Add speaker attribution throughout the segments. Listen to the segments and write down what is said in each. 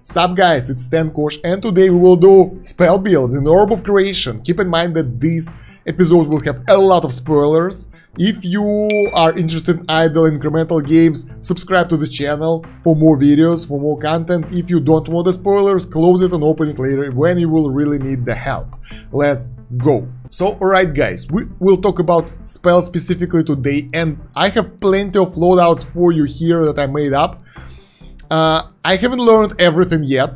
Speaker 1: Sup guys, it's Kosh, and today we will do spell builds in Orb of Creation. Keep in mind that this episode will have a lot of spoilers. If you are interested in idle incremental games, subscribe to the channel for more videos, for more content. If you don't want the spoilers, close it and open it later when you will really need the help. Let's go. So, alright guys, we will talk about spells specifically today, and I have plenty of loadouts for you here that I made up. I haven't learned everything yet,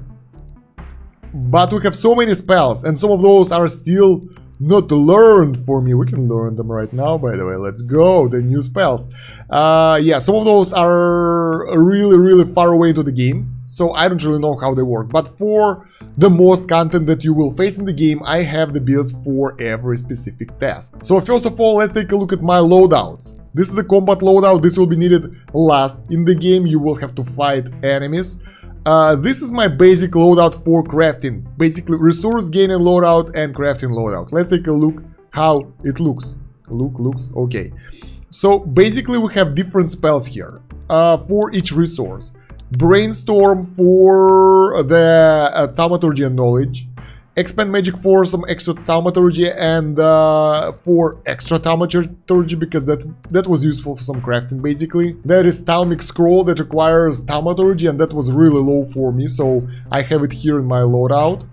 Speaker 1: but we have so many spells, and some of those are still not learned for me. We can learn them right now, by the way. Let's go, the new spells. Yeah, some of those are really far away into the game, so I don't really know how they work. But for the most content that you will face in the game, I have the builds for every specific task. So first of all, let's take a look at my loadouts. This is the combat loadout. This will be needed last in the game. You will have to fight enemies. This is my basic loadout for crafting. Basically, resource gaining loadout and crafting loadout. Let's take a look how it looks. Looks okay. So basically, we have different spells here for each resource. Brainstorm for the thaumaturgy and knowledge. Expand magic for some extra thaumaturgy and for extra thaumaturgy, because that was useful for some crafting basically. There is Thaumic Scroll that requires thaumaturgy, and that was really low for me, so I have it here in my loadout.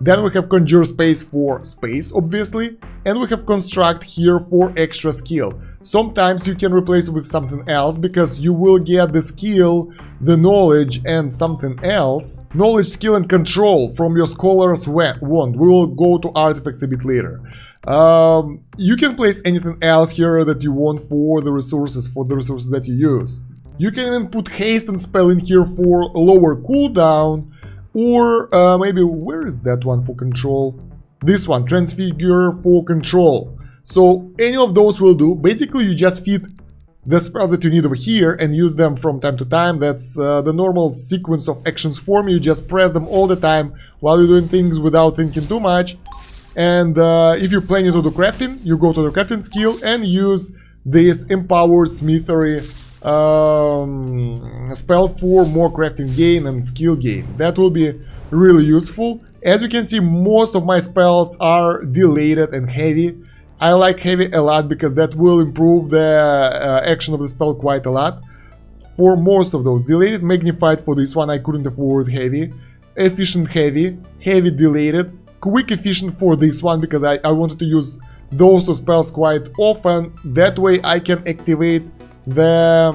Speaker 1: Then we have Conjure Space for space, obviously, and we have Construct here for extra skill. Sometimes you can replace it with something else, because you will get the skill, the knowledge, and something else. Knowledge, skill, and control from your Scholar's Wand. We will go to artifacts a bit later. You can place anything else here that you want for the resources that you use. You can even put Haste and Spell in here for lower cooldown, or maybe, where is that one for control? This one, Transfigure for control. So any of those will do. Basically, you just feed the spells that you need over here and use them from time to time. That's the normal sequence of actions for me. You just press them all the time while you're doing things without thinking too much. And if you're planning to do crafting, you go to the crafting skill and use this Empowered Smithery spell for more crafting gain and skill gain. That will be really useful. As you can see, most of my spells are delated and heavy. I like heavy a lot because that will improve the action of the spell quite a lot. For most of those, delated, magnified for this one, I couldn't afford heavy. Efficient heavy, heavy delated, quick efficient for this one because I wanted to use those two spells quite often. That way I can activate the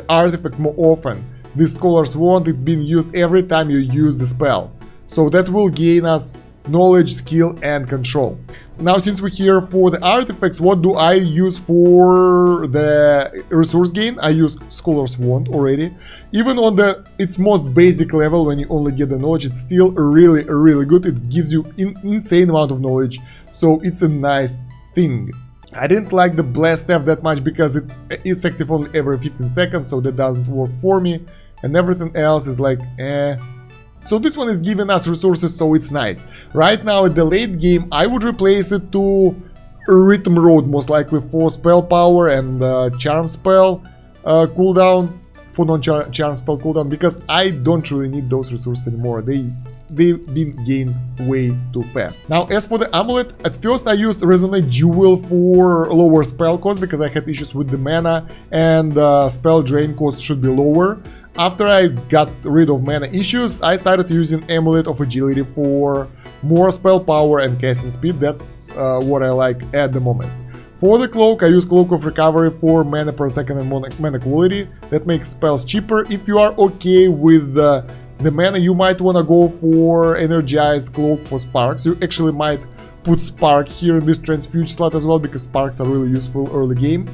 Speaker 1: artifact more often. This Scholar's Wand, it's being used every time you use the spell. So that will gain us knowledge, skill, and control. So now, since we're here for the artifacts, what do I use for the resource gain? I use Scholar's Wand already. Even on its most basic level, when you only get the knowledge, it's still really good. It gives you insane amount of knowledge, so it's a nice thing. I didn't like the Blast Staff that much because it's active only every 15 seconds, so that doesn't work for me, and everything else is like eh. So this one is giving us resources, so it's nice. Right now at the late game, I would replace it to Rhythm Road, most likely for spell power and charm spell cooldown, for non-charm spell cooldown, because I don't really need those resources anymore. They've been gained way too fast. Now, as for the Amulet, at first I used Resonate Jewel for lower spell cost because I had issues with the mana, and spell drain cost should be lower. After I got rid of mana issues, I started using Amulet of Agility for more spell power and casting speed. That's what I like at the moment. For the Cloak, I use Cloak of Recovery for mana per second and mana quality. That makes spells cheaper. If you are okay with the mana, you might want to go for Energized Cloak for Sparks. You actually might put Spark here in this Transfuge slot as well, because Sparks are really useful early game.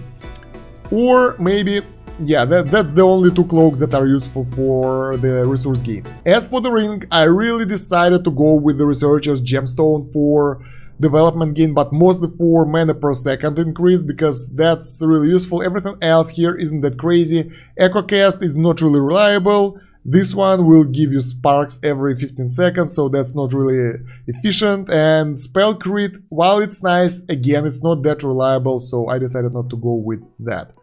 Speaker 1: Or maybe, yeah, that's the only two cloaks that are useful for the resource gain. As for the ring, I really decided to go with the Researcher's Gemstone for development gain, but mostly for mana per second increase, because that's really useful. Everything else here isn't that crazy. Echo Cast is not really reliable. This one will give you sparks every 15 seconds, so that's not really efficient. And Spell Crit, while it's nice, again, it's not that reliable, so I decided not to go with that.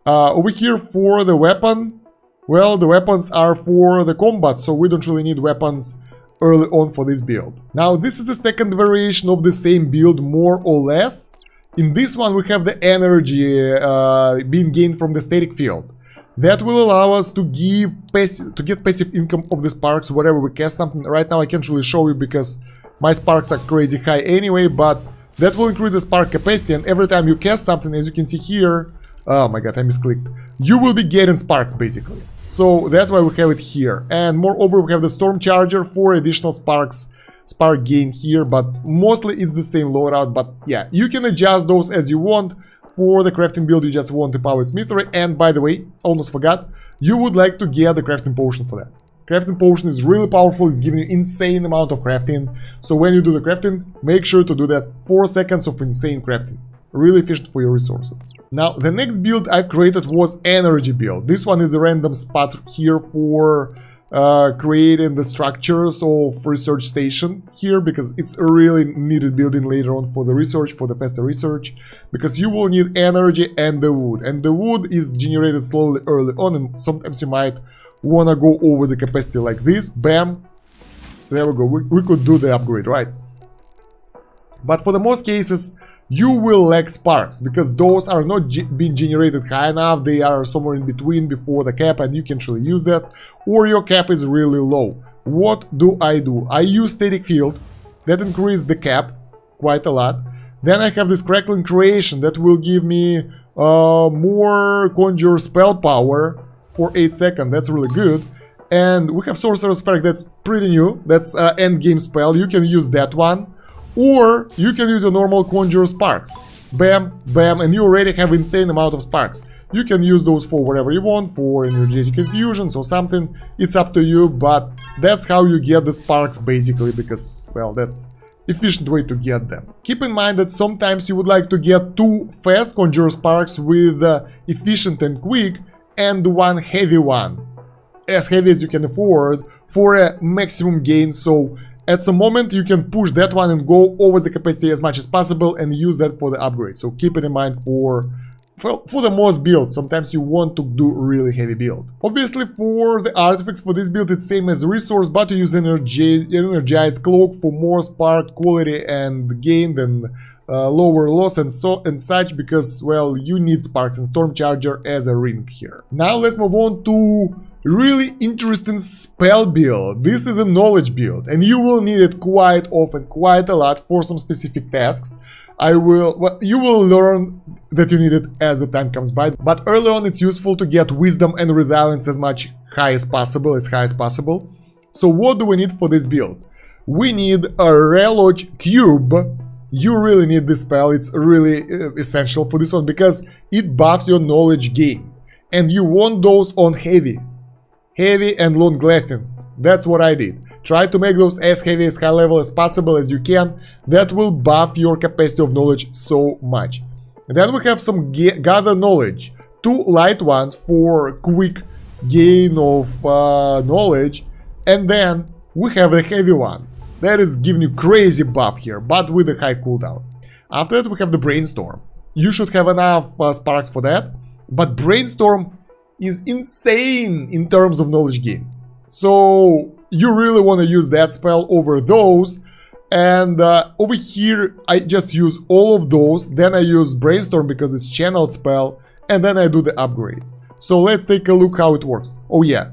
Speaker 1: Over here for the weapon, Well, the weapons are for the combat, so we don't really need weapons early on for this build. Now, this is the second variation of the same build, more or less. In this one, we have the energy being gained from the static field. That will allow us to get passive income of the sparks wherever we cast something. Right now, I can't really show you because my sparks are crazy high anyway, but that will increase the spark capacity, and every time you cast something, as you can see here, oh my god, I misclicked, you will be getting sparks basically. So that's why we have it here. And moreover, we have the storm charger for additional spark gain here, but mostly it's the same loadout. But yeah, you can adjust those as you want. For the crafting build, you just want the powered smithery. And by the way, almost forgot, you would like to get the crafting potion for that. Crafting potion is really powerful, it's giving you insane amount of crafting. So when you do the crafting, make sure to do that 4 seconds of insane crafting. Really efficient for your resources. Now, the next build I've created was energy build. This one is a random spot here for creating the structures of research station here, because it's a really needed building later on for the research, for the faster research, because you will need energy and the wood is generated slowly early on, and sometimes you might wanna go over the capacity like this. Bam, there we go. We could do the upgrade, right? But for the most cases, you will lack sparks, because those are not being generated high enough. They are somewhere in between before the cap, and you can't really use that, or your cap is really low. What do? I use static field, that increases the cap quite a lot. Then I have this crackling creation that will give me more conjure spell power for 8 seconds. That's really good. And we have Sorcerer spell that's pretty new. That's end game spell. You can use that one. Or you can use a normal conjure sparks. Bam, bam, and you already have insane amount of sparks. You can use those for whatever you want, for energetic infusions or something. It's up to you, but that's how you get the sparks basically, because, well, that's efficient way to get them. Keep in mind that sometimes you would like to get 2 fast conjure sparks with efficient and quick, and 1 heavy one, as heavy as you can afford, for a maximum gain. So at some moment you can push that one and go over the capacity as much as possible and use that for the upgrade. So keep it in mind for the most builds. Sometimes you want to do really heavy build. Obviously for the artifacts for this build it's same as resource, but you use energized cloak for more spark quality and gain than lower loss and such, because, well, you need sparks and storm charger as a ring here. Now let's move on to really interesting spell build. This is a knowledge build, and you will need it quite often, quite a lot for some specific tasks. You will learn that you need it as the time comes by, but early on it's useful to get wisdom and resilience as high as possible. So what do we need for this build? We need a Reloge cube. You really need this spell. It's really essential for this one because it buffs your knowledge gain, and you want those on heavy and long lasting. That's what I did. Try to make those as heavy, as high level as possible as you can. That will buff your capacity of knowledge so much. And then we have some gather knowledge. 2 light ones for quick gain of knowledge. And then we have a heavy one. That is giving you crazy buff here, but with a high cooldown. After that we have the Brainstorm. You should have enough sparks for that. But Brainstorm is insane in terms of knowledge gain. So you really want to use that spell over those. And over here I just use all of those. Then I use Brainstorm because it's channeled spell. And then I do the upgrades. So let's take a look how it works. Oh yeah,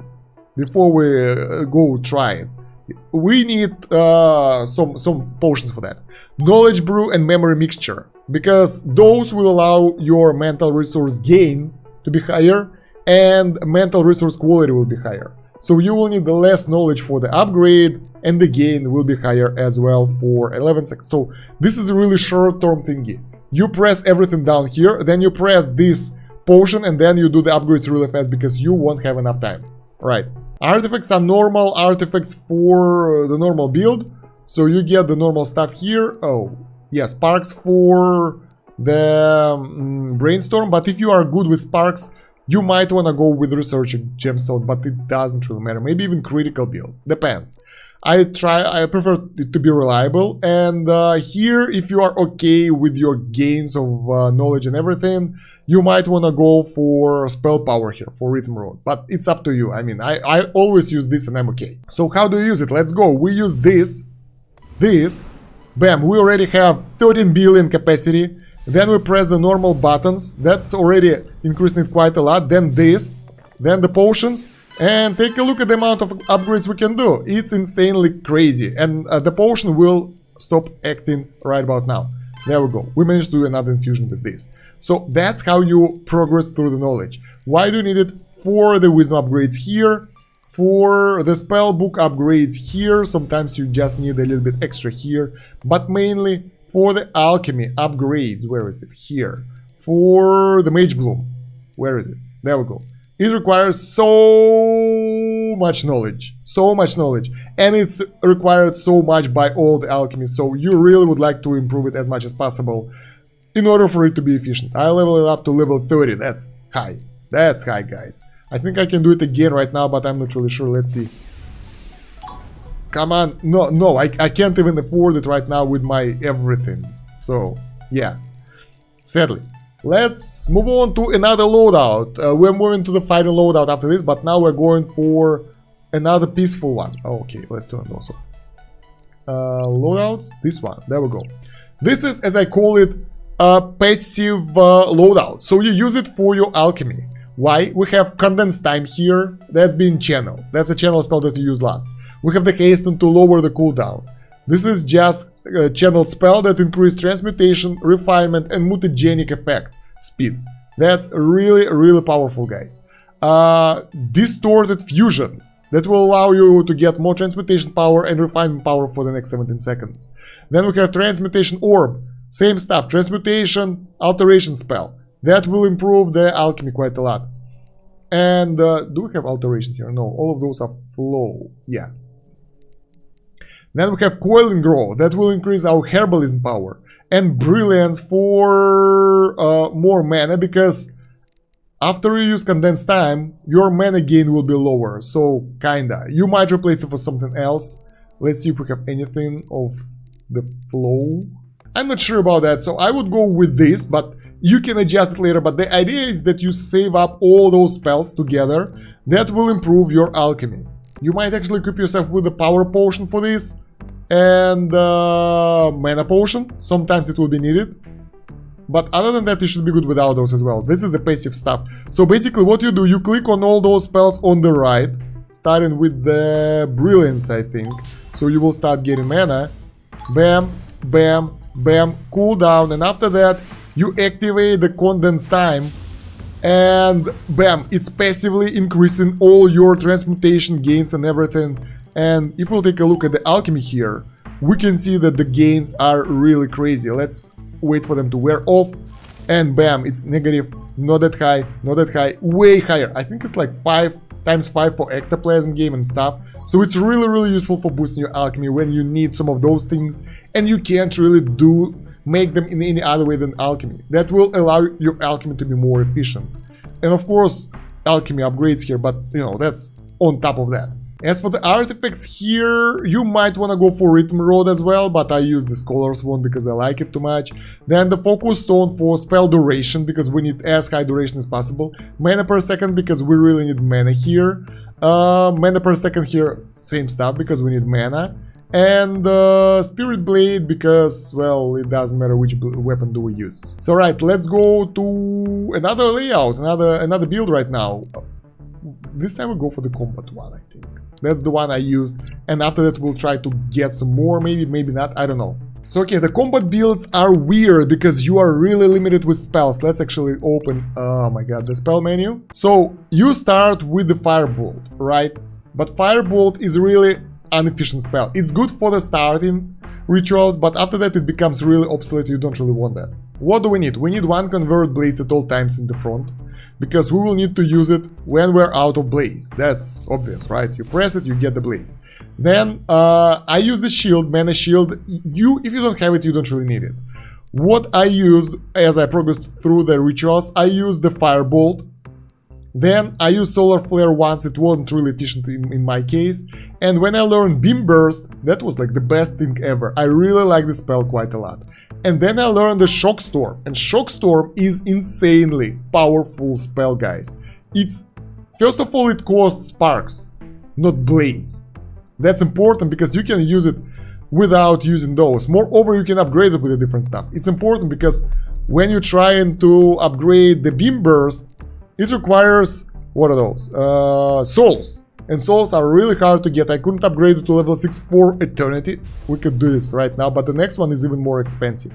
Speaker 1: before we go try it, we need some potions for that. Knowledge brew and memory mixture, because those will allow your mental resource gain to be higher and mental resource quality will be higher. So you will need the less knowledge for the upgrade, and the gain will be higher as well for 11 seconds. So this is a really short-term thingy. You press everything down here, then you press this potion, and then you do the upgrades really fast because you won't have enough time. Right. Artifacts are normal artifacts for the normal build. So you get the normal stuff here. Oh, yeah, sparks for the Brainstorm. But if you are good with sparks, You might want to go with Researcher Gemstone, but it doesn't really matter. Maybe even Critical build. Depends. I prefer it to be reliable. And here, if you are okay with your gains of knowledge and everything, you might want to go for Spell Power here, for Rhythm Road. But it's up to you. I mean, I always use this and I'm okay. So how do you use it? Let's go. We use this. Bam, we already have 13 billion capacity. Then we press the normal buttons. That's already increasing it quite a lot. Then this. Then the potions. And take a look at the amount of upgrades we can do. It's insanely crazy. And the potion will stop acting right about now. There we go. We managed to do another infusion with this. So that's how you progress through the knowledge. Why do you need it? For the wisdom upgrades here. For the spell book upgrades here. Sometimes you just need a little bit extra here. But mainly for the alchemy upgrades. Where is it? Here. For the mage bloom. Where is it? There we go. It requires so much knowledge. So much knowledge. And it's required so much by all the alchemists. So you really would like to improve it as much as possible in order for it to be efficient. I level it up to level 30. That's high. That's high, guys. I think I can do it again right now, but I'm not really sure. Let's see. Come on. No, I can't even afford it right now with my everything. So, yeah. Sadly. Let's move on to another loadout. We're moving to the final loadout after this, but now we're going for another peaceful one. Okay, let's do it also. Loadouts, this one, there we go. This is, as I call it, a passive loadout. So you use it for your alchemy. Why? We have condensed time here, that's being channel. That's a channel spell that you used last. We have the hasten to lower the cooldown. This is just a channeled spell that increases transmutation, refinement, and mutagenic effect speed. That's really, really powerful, guys. Distorted fusion that will allow you to get more transmutation power and refinement power for the next 17 seconds. Then we have transmutation orb. Same stuff. Transmutation, alteration spell. That will improve the alchemy quite a lot. And do we have alteration here? No, all of those are flow. Yeah. Then we have Coil and Grow, that will increase our herbalism power. And Brilliance for more mana, because after you use Condensed Time, your mana gain will be lower. So, kinda. You might replace it for something else. Let's see if we have anything of the flow. I'm not sure about that, so I would go with this, but you can adjust it later. But the idea is that you save up all those spells together. That will improve your alchemy. You might actually equip yourself with a power potion for this and mana potion. Sometimes it will be needed. But other than that, you should be good without those as well. This is the passive stuff. So basically what you do, you click on all those spells on the right, starting with the Brilliance, I think. So you will start getting mana. Bam, bam, bam, cooldown. And after that, you activate the Condensed Time. And bam, it's passively increasing all your transmutation gains and everything. And if we'll take a look at the alchemy here, we can see that the gains are really crazy. Let's wait for them to wear off. And bam, it's negative, not that high, not that high, way higher. I think it's like 5 times 5 for ectoplasm game and stuff. So it's really, really useful for boosting your alchemy when you need some of those things. And you can't really make them in any other way than alchemy. That will allow your alchemy to be more efficient. And of course, alchemy upgrades here, but you know, that's on top of that. As for the artifacts here, you might want to go for Rhythm Road as well, but I use the Scholar's one because I like it too much. Then the Focus Stone for spell duration, because we need as high duration as possible. Mana per second, because we really need mana here. Mana per second here, same stuff, because we need mana. And Spirit Blade, because, well, it doesn't matter which weapon do we use. So right, let's go to another layout, another build right now. This time we'll go for the combat one, I think. That's the one I used, and after that we'll try to get some more, maybe not, I don't know. So okay, the combat builds are weird because you are really limited with spells. Let's actually open, oh my god, the spell menu. So you start with the Firebolt, right? But Firebolt is really inefficient spell. It's good for the starting rituals, but after that it becomes really obsolete. You don't really want that. What do we need? We need one Convert Blaze at all times in the front, because we will need to use it when we're out of blaze. That's obvious, right? You press it, you get the blaze. Then I use the shield, mana shield. If you don't have it, you don't really need it. What I used as I progressed through the rituals, I used the Firebolt. Then I used Solar Flare once, it wasn't really efficient in my case. And when I learned Beam Burst, that was like the best thing ever. I really like the spell quite a lot. And then I learned the Shock Storm. And Shock Storm is insanely powerful spell, guys. It's, first of all, it costs sparks, not blaze. That's important because you can use it without using those. Moreover, you can upgrade it with the different stuff. It's important because when you're trying to upgrade the Beam Burst, it requires, what are those? Souls. And souls are really hard to get. I couldn't upgrade it to level 6 for eternity. We could do this right now, but the next one is even more expensive.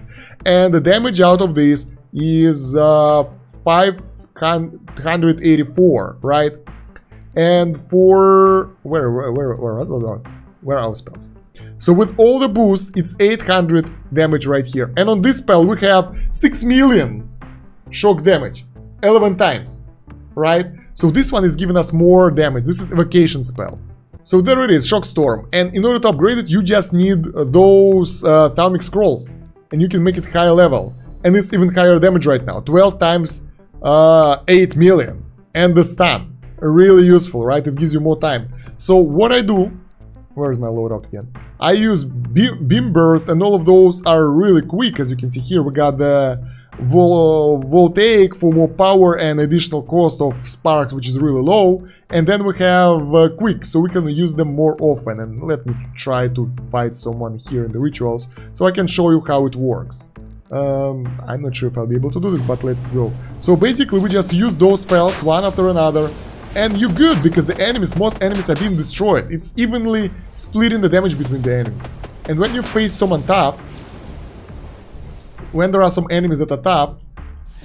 Speaker 1: And the damage out of this is 584, right? And for... Where are our spells? So with all the boosts, it's 800 damage right here. And on this spell, we have 6 million shock damage. 11 times. Right? So this one is giving us more damage. This is evocation spell. So there it is, Shock Storm. And in order to upgrade it, you just need those Thalmic Scrolls. And you can make it higher level. And it's even higher damage right now. 12 times 8 million. And the stun. Really useful, right? It gives you more time. So what I do... Where is my loadout again? I use Beam Burst, and all of those are really quick. As you can see here, we got the Voltaic for more power and additional cost of sparks, which is really low. And then we have Quick, so we can use them more often. And let me try to fight someone here in the rituals, so I can show you how it works. I'm not sure if I'll be able to do this, but let's go. So basically, we just use those spells one after another. And you're good, because the enemies, most enemies are being destroyed. It's evenly splitting the damage between the enemies. And when you face someone tough, when there are some enemies that are tough,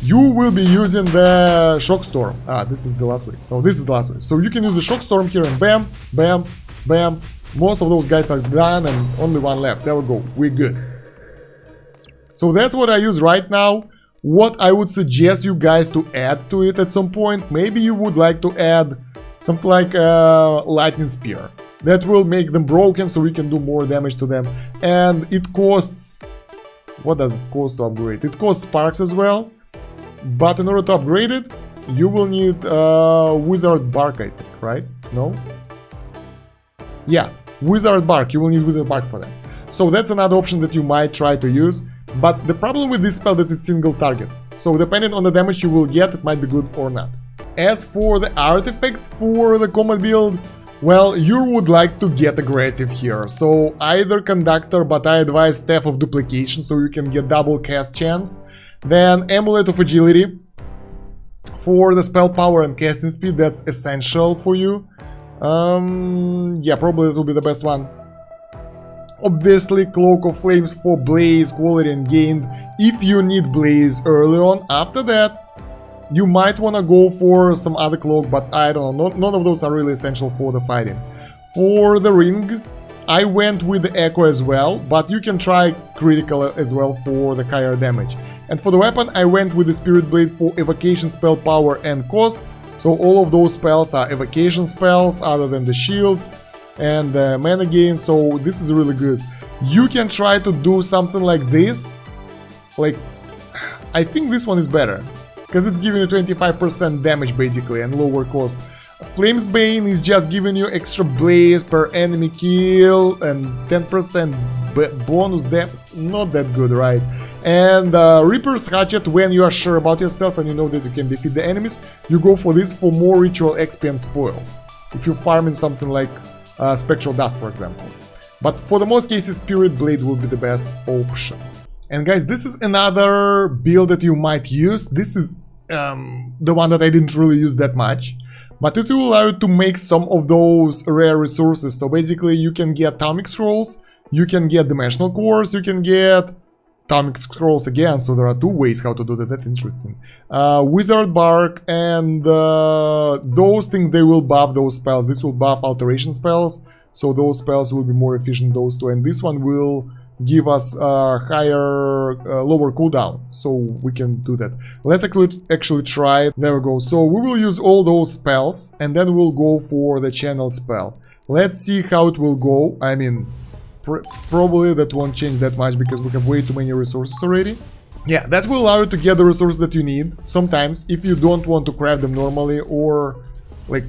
Speaker 1: you will be using the Shock Storm. Ah, this is the last way. No, this is the last way. So you can use the Shock Storm here and bam, bam, bam. Most of those guys are done and only one left. There we go. We're good. So that's what I use right now. What I would suggest you guys to add to it at some point, maybe you would like to add something like Lightning Spear. That will make them broken so we can do more damage to them. And it costs... What does it cost to upgrade? It costs sparks as well. But in order to upgrade it, you will need Wizard Bark, I think, right? No? Yeah, Wizard Bark. You will need Wizard Bark for that. So that's another option that you might try to use. But the problem with this spell is that it's single target. So depending on the damage you will get, it might be good or not. As for the artifacts for the combat build, well, you would like to get aggressive here. So either Conductor, but I advise Staff of Duplication, so you can get double cast chance. Then Amulet of Agility for the spell power and casting speed, that's essential for you. Yeah, probably that will be the best one. Obviously, Cloak of Flames for Blaze, quality and gained if you need Blaze early on. After that, you might want to go for some other cloak, but I don't know. None of those are really essential for the fighting. For the ring, I went with the Echo as well, but you can try Critical as well for the higher damage. And for the weapon, I went with the Spirit Blade for evocation spell power and cost. So all of those spells are evocation spells other than the shield and mana gain, so this is really good. You can try to do something like this. Like, I think this one is better, because it's giving you 25% damage basically and lower cost. Flame's Bane is just giving you extra blaze per enemy kill and 10% bonus damage. Not that good, right? And Reaper's Hatchet, when you are sure about yourself and you know that you can defeat the enemies, you go for this for more ritual XP and spoils. If you're farming something like Spectral Dust, for example. But for the most cases, Spirit Blade will be the best option. And guys, this is another build that you might use. This is the one that I didn't really use that much. But it will allow you to make some of those rare resources. So basically, you can get Thalmic Scrolls, you can get Dimensional Cores, you can get Thalmic Scrolls again. So there are two ways how to do that. That's interesting. Wizard Bark, and those things, they will buff those spells. This will buff alteration spells, so those spells will be more efficient, those two. And this one will give us lower cooldown, so we can do that. Let's actually try it. There we go. So we will use all those spells, and then we'll go for the channeled spell. Let's see how it will go. I mean, probably that won't change that much because we have way too many resources already. Yeah, that will allow you to get the resources that you need sometimes if you don't want to craft them normally or like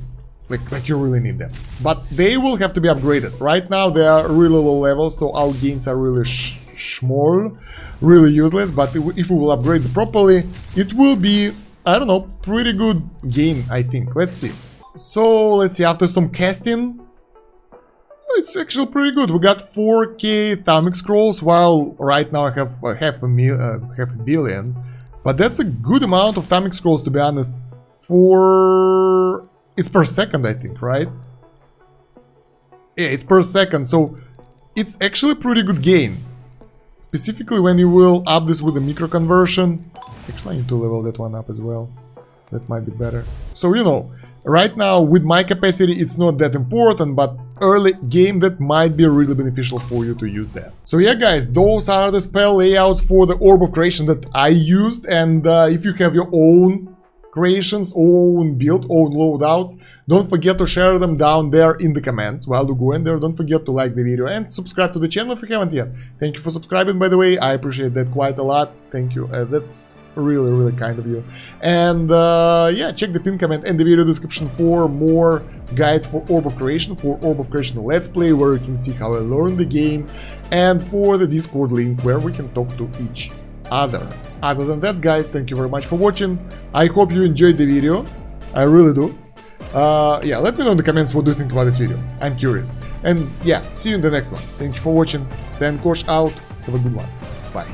Speaker 1: you really need them. But they will have to be upgraded. Right now they are really low level, so our gains are really small, really useless. But if we will upgrade them properly, it will be, I don't know, pretty good gain, I think. Let's see. So let's see, after some casting, it's actually pretty good. We got 4k Thermic Scrolls, while right now I have half a billion. But that's a good amount of Thermic Scrolls, to be honest. For... it's per second, I think, right? Yeah, it's per second, so it's actually pretty good gain. Specifically when you will up this with a micro conversion. Actually, I need to level that one up as well. That might be better. So, you know, right now with my capacity it's not that important, but early game that might be really beneficial for you to use that. So yeah guys, those are the spell layouts for the Orb of Creation that I used, and if you have your own creations, own build, own loadouts, don't forget to share them down there in the comments. While you go in there, don't forget to like the video and subscribe to the channel if you haven't yet. Thank you for subscribing, by the way, I appreciate that quite a lot. Thank you, that's really kind of you. And yeah, check the pinned comment and the video description for more guides for Orb of Creation, for Orb of Creation Let's Play, where you can see how I learned the game, and for the Discord link where we can talk to each other. Other than that, guys, thank you very much for watching. I hope you enjoyed the video. I really do. Yeah, let me know in the comments what do you think about this video. I'm curious. And yeah, see you in the next one. Thank you for watching. Stan Kosh out. Have a good one. Bye.